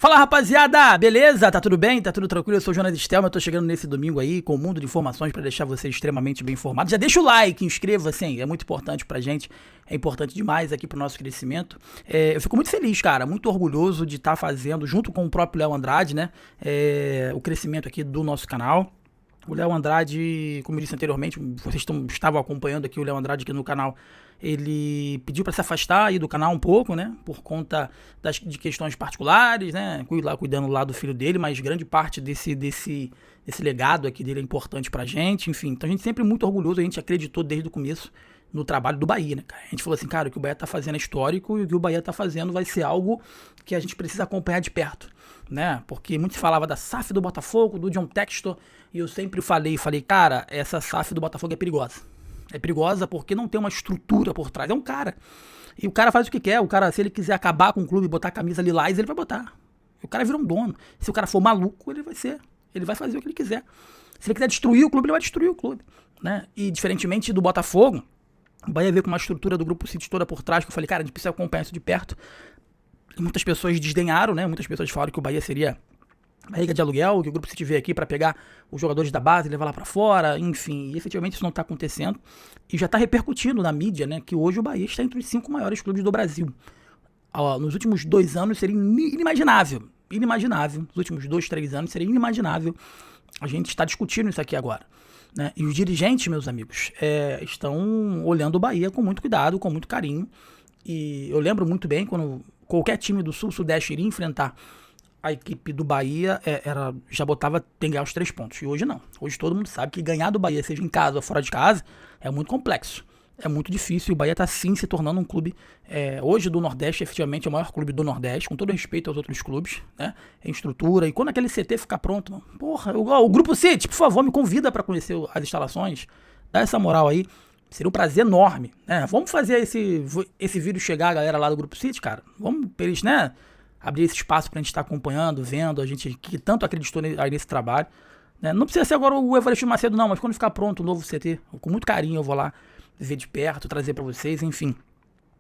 Fala, rapaziada, beleza? Tá tudo bem? Tá tudo tranquilo? Eu sou o Jonas Stelma, eu tô chegando nesse domingo aí com um mundo de informações pra deixar você extremamente bem informado. Já deixa o like, inscreva-se, hein? É muito importante pra gente, é importante demais aqui pro nosso crescimento. Eu fico muito feliz, cara, muito orgulhoso de estar fazendo, junto com o próprio Léo Andrade, né, o crescimento aqui do nosso canal. O Léo Andrade, como eu disse anteriormente, vocês estavam acompanhando aqui o Léo Andrade aqui no canal, ele pediu para se afastar aí do canal um pouco, né, por conta de questões particulares, né, cuidando lá do filho dele, mas grande parte desse legado aqui dele é importante pra gente, enfim. Então a gente sempre muito orgulhoso, a gente acreditou desde o começo no trabalho do Bahia, né, cara? A gente falou assim, cara, o que o Bahia tá fazendo é histórico e o que o Bahia tá fazendo vai ser algo que a gente precisa acompanhar de perto, né? Porque muito se falava da SAF do Botafogo, do John Textor, e eu sempre falei, cara, essa SAF do Botafogo é perigosa. É perigosa porque não tem uma estrutura por trás. É um cara. E o cara faz o que quer. O cara, se ele quiser acabar com o clube e botar a camisa lilás, ele vai botar. O cara vira um dono. Se o cara for maluco, ele vai ser. Ele vai fazer o que ele quiser. Se ele quiser destruir o clube, ele vai destruir o clube, né? E diferentemente do Botafogo, o Bahia veio com uma estrutura do Grupo City toda por trás, que eu falei, cara, a gente precisa acompanhar isso de perto. E muitas pessoas desdenharam, né? Muitas pessoas falaram que o Bahia seria barriga de aluguel, que o Grupo City veio aqui para pegar os jogadores da base e levar lá para fora, enfim, e efetivamente isso não tá acontecendo e já tá repercutindo na mídia, né, que hoje o Bahia está entre os 5 maiores clubes do Brasil. Nos últimos 2 anos seria inimaginável, nos últimos 2, 3 anos seria inimaginável a gente estar discutindo isso aqui agora, né, e os dirigentes, meus amigos, estão olhando o Bahia com muito cuidado, com muito carinho, e eu lembro muito bem quando qualquer time do Sul-Sudeste iria enfrentar a equipe do Bahia já botava, tem que ganhar os 3 pontos. E hoje não. Hoje todo mundo sabe que ganhar do Bahia, seja em casa ou fora de casa, é muito complexo. É muito difícil. E o Bahia está sim se tornando um clube, hoje do Nordeste, efetivamente é o maior clube do Nordeste, com todo respeito aos outros clubes, né? Em estrutura. E quando aquele CT ficar pronto, mano, porra, o Grupo City, por favor, me convida para conhecer as instalações. Dá essa moral aí. Seria um prazer enorme, né? Vamos fazer esse vídeo chegar a galera lá do Grupo City, cara. Vamos pra eles, né? Abrir esse espaço pra gente estar acompanhando, vendo, a gente que tanto acreditou nesse trabalho, né? Não precisa ser agora o Evaristo Macedo não, mas quando ficar pronto o novo CT, com muito carinho eu vou lá ver de perto, trazer pra vocês, enfim.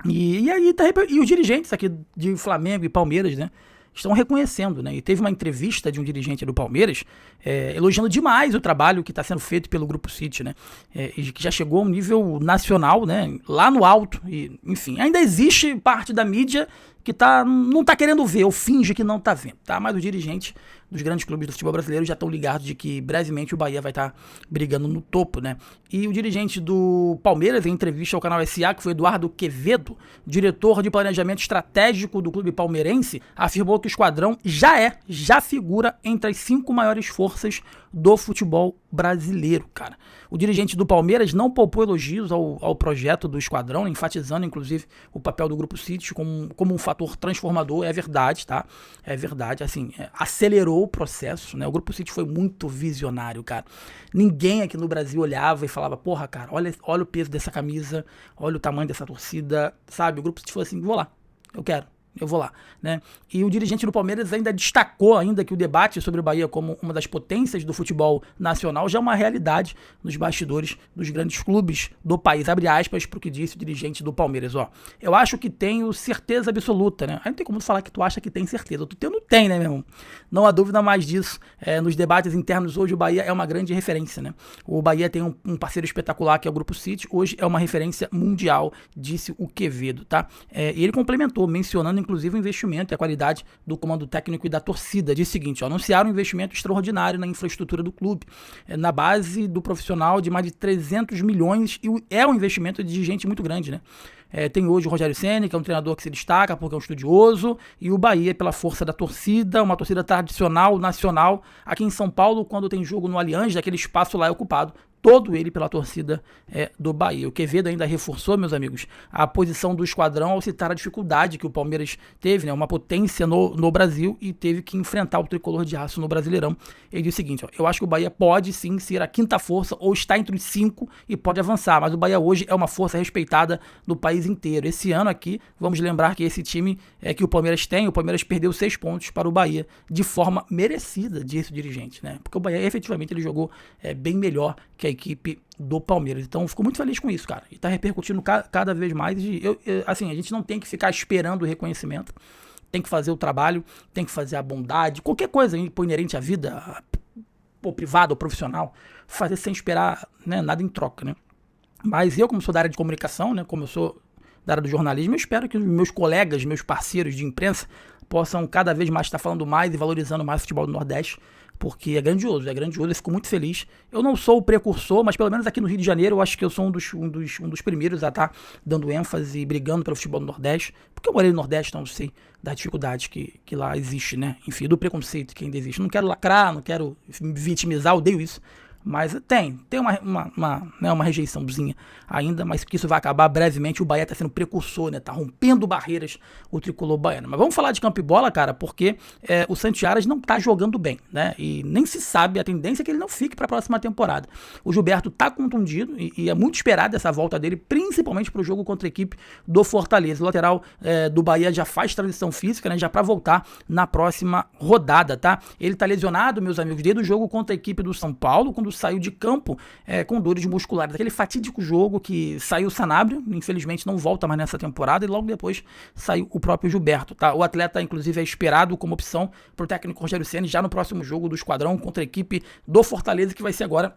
E aí e os dirigentes aqui de Flamengo e Palmeiras, né, estão reconhecendo, né? E teve uma entrevista de um dirigente do Palmeiras elogiando demais o trabalho que está sendo feito pelo Grupo City, né? E que já chegou a um nível nacional, né? Lá no alto. E, enfim, ainda existe parte da mídia que não tá querendo ver, ou finge que não tá vendo, tá? Mas os dirigentes dos grandes clubes do futebol brasileiro já estão ligados de que brevemente o Bahia vai estar brigando no topo, né? E o dirigente do Palmeiras, em entrevista ao canal SA, que foi Eduardo Quevedo, diretor de planejamento estratégico do clube palmeirense, afirmou que o esquadrão já figura entre as 5 maiores forças do futebol brasileiro, cara. O dirigente do Palmeiras não poupou elogios ao projeto do esquadrão, enfatizando inclusive o papel do Grupo City como um fator transformador. É verdade, tá? É verdade, assim, acelerou o processo, né? O Grupo City foi muito visionário, cara. Ninguém aqui no Brasil olhava e falava, porra, cara, olha o peso dessa camisa, olha o tamanho dessa torcida, sabe? O Grupo City falou assim, vou lá, eu vou lá, né? E o dirigente do Palmeiras ainda destacou ainda que o debate sobre o Bahia como uma das potências do futebol nacional já é uma realidade nos bastidores dos grandes clubes do país. Abre aspas pro que disse o dirigente do Palmeiras, ó. Eu acho que tenho certeza absoluta, né? Aí não tem como falar que tu acha que tem certeza. Tu não tem, né, meu irmão? Não há dúvida mais disso. Nos debates internos hoje o Bahia é uma grande referência, né? O Bahia tem um parceiro espetacular que é o Grupo City. Hoje é uma referência mundial, disse o Quevedo, tá? E ele complementou, mencionando inclusive o investimento e a qualidade do comando técnico e da torcida. Diz o seguinte, ó, anunciaram um investimento extraordinário na infraestrutura do clube, na base do profissional de mais de 300 milhões, e é um investimento de gente muito grande, né? Tem hoje o Rogério Ceni, que é um treinador que se destaca porque é um estudioso, e o Bahia pela força da torcida, uma torcida tradicional, nacional. Aqui em São Paulo, quando tem jogo no Allianz, aquele espaço lá é ocupado todo ele pela torcida do Bahia. O Quevedo ainda reforçou, meus amigos, a posição do esquadrão ao citar a dificuldade que o Palmeiras teve, né, uma potência no Brasil, e teve que enfrentar o tricolor de aço no Brasileirão. Ele disse o seguinte, ó, eu acho que o Bahia pode sim ser a 5ª força ou está entre os 5 e pode avançar, mas o Bahia hoje é uma força respeitada no país inteiro. Esse ano aqui, vamos lembrar que esse time que o Palmeiras tem, o Palmeiras perdeu 6 pontos para o Bahia de forma merecida, disse o dirigente, né? Porque o Bahia efetivamente ele jogou bem melhor que a equipe do Palmeiras. Então, fico muito feliz com isso, cara. E tá repercutindo cada vez mais. Assim, a gente não tem que ficar esperando o reconhecimento. tem que fazer o trabalho, tem que fazer a bondade, qualquer coisa inerente à vida, ou privada ou profissional, fazer sem esperar, né, nada em troca, né? Mas eu, como sou da área de comunicação, né, como eu sou da área do jornalismo, eu espero que os meus colegas, meus parceiros de imprensa possam cada vez mais estar falando mais e valorizando mais o futebol do Nordeste, porque é grandioso, eu fico muito feliz. Eu não sou o precursor, mas pelo menos aqui no Rio de Janeiro eu acho que eu sou um dos primeiros a estar dando ênfase e brigando pelo futebol do Nordeste, porque eu morei no Nordeste, então eu sei das dificuldades que lá existe, né? Enfim, do preconceito que ainda existe. Não quero lacrar, não quero me vitimizar, odeio isso. Mas tem uma rejeiçãozinha ainda, mas que isso vai acabar brevemente. O Bahia tá sendo precursor, né? Tá rompendo barreiras o tricolor baiano. Mas vamos falar de campo e bola, cara, porque o Santos Aras não tá jogando bem, né? E nem se sabe, a tendência é que ele não fique para a próxima temporada. O Gilberto tá contundido e é muito esperado essa volta dele, principalmente pro jogo contra a equipe do Fortaleza. O lateral do Bahia já faz transição física, né? Já para voltar na próxima rodada, tá? Ele tá lesionado, meus amigos, desde o jogo contra a equipe do São Paulo, quando saiu de campo com dores musculares. Aquele fatídico jogo que saiu o Sanabria, infelizmente não volta mais nessa temporada, e logo depois saiu o próprio Gilberto, tá? O atleta, inclusive, é esperado como opção pro técnico Rogério Ceni já no próximo jogo do Esquadrão contra a equipe do Fortaleza, que vai ser agora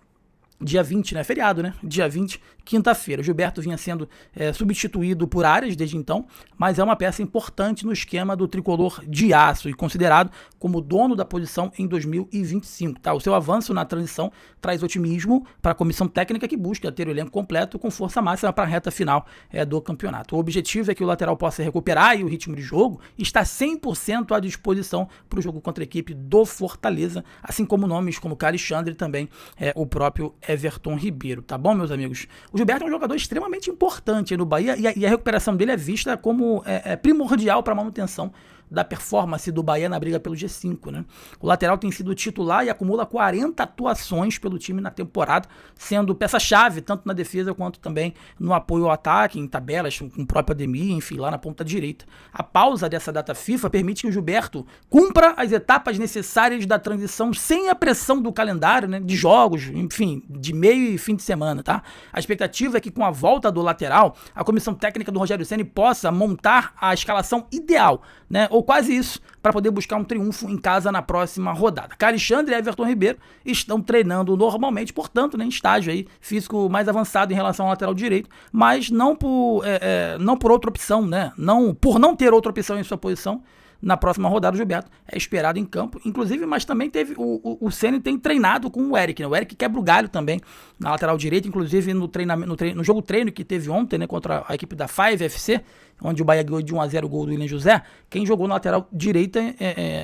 dia 20, né? Feriado, né? Dia 20, quinta-feira. O Gilberto vinha sendo substituído por Aras desde então, mas é uma peça importante no esquema do tricolor de aço e considerado como dono da posição em 2025. Tá? O seu avanço na transição traz otimismo para a comissão técnica que busca ter o elenco completo com força máxima para a reta final do campeonato. O objetivo é que o lateral possa recuperar o ritmo de jogo e está 100% à disposição para o jogo contra a equipe do Fortaleza, assim como nomes como Alexandre e também o próprio Everton Ribeiro, tá bom, meus amigos? O Gilberto é um jogador extremamente importante no Bahia e a recuperação dele é vista como primordial para a manutenção da performance do Bahia na briga pelo G5, né? O lateral tem sido titular e acumula 40 atuações pelo time na temporada, sendo peça-chave tanto na defesa quanto também no apoio ao ataque, em tabelas com o próprio Ademir, enfim, lá na ponta direita. A pausa dessa data FIFA permite que o Gilberto cumpra as etapas necessárias da transição sem a pressão do calendário, né, de jogos, enfim, de meio e fim de semana, tá? A expectativa é que com a volta do lateral, a comissão técnica do Rogério Ceni possa montar a escalação ideal, né, ou quase isso, para poder buscar um triunfo em casa na próxima rodada. Alexandre e Everton Ribeiro estão treinando normalmente, portanto, né, em estágio aí, físico mais avançado em relação ao lateral direito, mas não por outra opção, né? Por não ter outra opção em sua posição. Na próxima rodada, o Gilberto é esperado em campo, inclusive, mas também teve o Ceni tem treinado com o Eric, né? O Eric quebra o galho também na lateral direita, inclusive no jogo treino que teve ontem, né, contra a equipe da Five FC, onde o Bahia ganhou de 1-0 o gol do William José. Quem jogou na lateral direita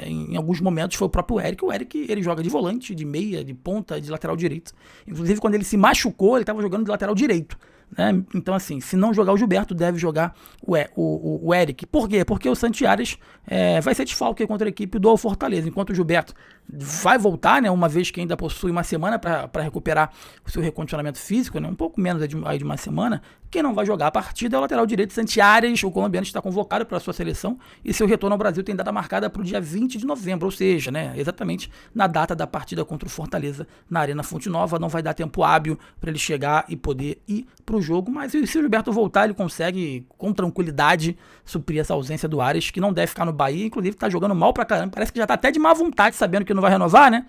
em alguns momentos foi o próprio Eric. O Eric, ele joga de volante, de meia, de ponta, de lateral direito. Inclusive, quando ele se machucou, ele estava jogando de lateral direito, né? Então, assim, se não jogar o Gilberto, deve jogar o Eric. Por quê? Porque o Santos Aras vai ser desfalque contra a equipe do Fortaleza, enquanto o Gilberto vai voltar, né, uma vez que ainda possui uma semana para recuperar o seu recondicionamento físico, né, um pouco menos de uma semana. Quem não vai jogar a partida é o lateral direito Santos Aras. O colombiano está convocado para a sua seleção e seu retorno ao Brasil tem data marcada para o dia 20 de novembro, ou seja, né, exatamente na data da partida contra o Fortaleza na Arena Fonte Nova. Não vai dar tempo hábil para ele chegar e poder ir para o jogo, mas se o Gilberto voltar, ele consegue com tranquilidade suprir essa ausência do Aras, que não deve ficar no Bahia, inclusive está jogando mal pra caramba, parece que já tá até de má vontade, sabendo que não vai renovar, né?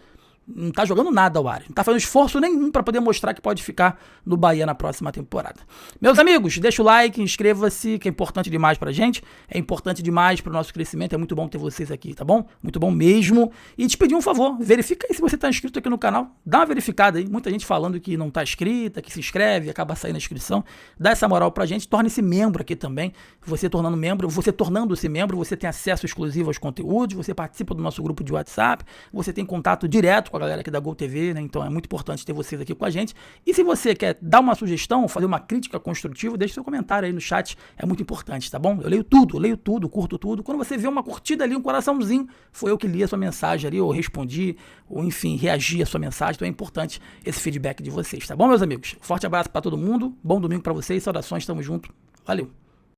Não tá jogando nada o Aras, não tá fazendo esforço nenhum para poder mostrar que pode ficar no Bahia na próxima temporada. Meus amigos, deixa o like, inscreva-se, que é importante demais pra gente, é importante demais pro nosso crescimento, é muito bom ter vocês aqui, tá bom? Muito bom mesmo. E te pedir um favor, verifica aí se você tá inscrito aqui no canal, dá uma verificada aí, muita gente falando que não tá inscrita, que se inscreve, acaba saindo a inscrição, dá essa moral pra gente, torne-se membro aqui também, você tornando-se membro, você tem acesso exclusivo aos conteúdos, você participa do nosso grupo de WhatsApp, você tem contato direto com a galera aqui da Gol TV, né? Então é muito importante ter vocês aqui com a gente. E se você quer dar uma sugestão, fazer uma crítica construtiva, deixe seu comentário aí no chat, é muito importante, tá bom? Eu leio tudo, curto tudo. Quando você vê uma curtida ali, um coraçãozinho, foi eu que li a sua mensagem ali, ou respondi, ou enfim, reagi à sua mensagem. Então é importante esse feedback de vocês, tá bom, meus amigos? Forte abraço pra todo mundo, bom domingo pra vocês, saudações, tamo junto, valeu!